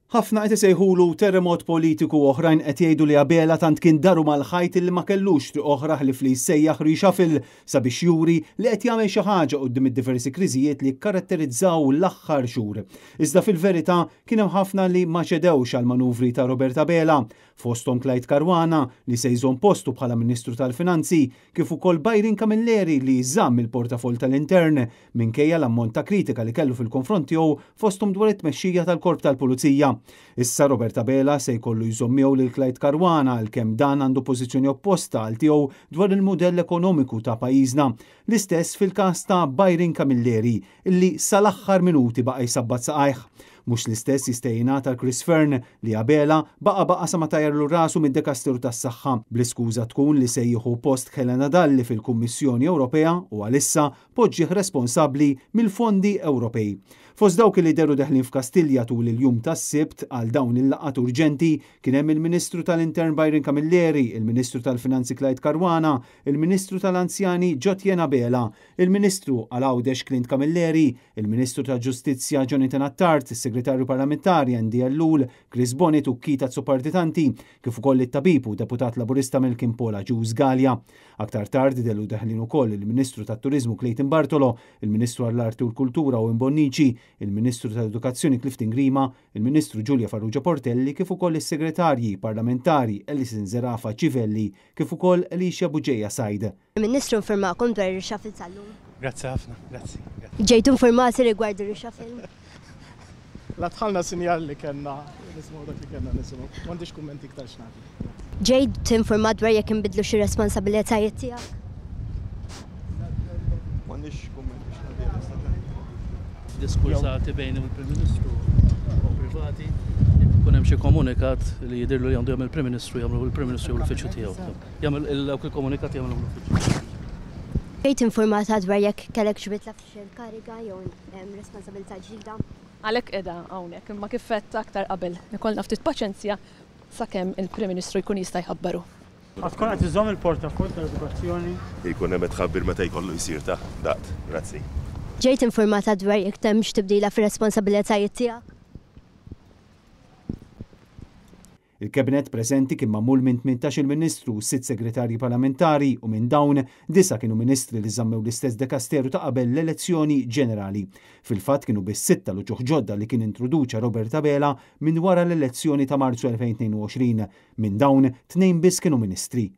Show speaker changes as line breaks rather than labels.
Ħafna qed isejħulu terremot politiku oħrajn qed jgħidu li Abela tant kien daru mal-ħajt li ma kellux triq oħra ħlif li jsejjaħ rixafil sabiex juri li qed jagħmel xi ħaġa quddiem id-diversi kriżijiet li kkaratterizzaw l-aħħar xhur. Iżda fil-verità kien hemm ħafna li ma ċedewx għal manuvri ta' Robert Abela, fosthom Clyde Caruana li se jżomm postu bħala Ministru tal-Finanzi, kif ukoll Byron Camilleri li jżamm il-portafol tal-Intern minkejja l-ammont ta' kritika li kellu fil-konfront tiegħu fosthom dwar it-tmexxija tal-Korp tal-Pulizija. Issa Robert Abela se jkollu jżomm lil Clyde Caruana għalkemm dan għandu pożizzjoni opposta għal tiegħu dwar il-mudell ekonomiku ta' pajjiżna. L-istess fil-każ ta' Byron Camilleri illi sal-aħħar minuti baqa' jsabbat saqajh. Mhux l-istess jistejjina ta' Chris Fern li Abela baqa' sa ma tajjarlu rasu mid-Dekasteru tas-Saħħa bl-iskuża tkun li se jieħu post Helena Dalli fil-Kummissjoni Ewropea u għalissa poġġieħ responsabbli mill-fondi Ewropej. Fost dawk li deru deħlin f'Kastilja tul il-jum tas-Sibt għal dawn il-laqgħat urġenti kien hemm il-Ministru tal-Intern Byron Camilleri, il-Ministru tal-Finanzi Clyde Caruana, il-Ministru tal-Anzjani Jotjen Abela, il-Ministru għal-Għawdex Clint Camilleri, il-Ministru tal-Ġustizzja Jonathan Attard, is-Segretarju Parlamentari Andy Ellul, Chris Bonnet u Kita Tsopartitanti, kif ukoll it-tabib u deputat Laburista Melkin Pola Ġuż Galja. Aktar tard delu deħlin ukoll il-Ministru tat-Turiżmu Clayton Bartolo, il-Ministru għall-Arti u l-Kultura Owen Bonnici, il-Ministru tal-Edukazzjoni Clifton Grima, il-Ministru Giulia Farrugia Portelli, kif ukoll is-Segretarji Parlamentari Ellison Zerafa Civelli, kif ukoll Alicia Buġeja Sajd.
Il-Ministru informakom dwar ir-rixafil tal-lum.
Grazzi ħafna, grazzi.
Ġejtu informati rigward ir-rixafil?
La tħallna sinjal li kellna nisimgħu dak li kellna nisimgħu. M'għandix kummenti iktar x'nagħti.
Ġejt informat dwar jekk inbidlu xi responsabbiltajiet tiegħek?
M'għandix kummenti x'nagħti.
Diskursati bejn il-Prim Ministru u privati, kun hemm xi komunikat li jidhirlu li għandu jagħmel il-Prim Ministru jagħmlu il-Prim Ministru l-uffiċċju tiegħu. Jagħmel dawk il-komunikat jagħmlu l-uffiċċju.
Ġejt informata dwar jekk kellek xi bidla fil-kariga jew responsabilità ġdida?
Għalhekk qiegħda hawnhekk, imma kif qed aktar qabel ikollna ftit paċenzja sakemm il-Prim Ministru jkun jista' jħabbaru.
Tkun qed iżomm il-portafol tal-edukazzjoni.
Jkun hemm tħabbir meta jkollu jsir ta' daqt. Grazzi.
Ġejt informata dwar jekk temx tibdila fir-responsabbiltajiet tiegħek?
Il-Kabinet preżenti kien magħmul minn 18 il-Ministru u 6 segretarji parlamentari u minn dawn 9 kienu ministri li żammew l-istess dekasteru ta' qabel l-elezzjoni ġenerali. Fil-fatt kienu biss 6 l-uġuħ ġodda li kien introduċa Robert Abela minn wara l-elezzjoni ta' Marzu 2022. Minn dawn 2 biss kienu ministri.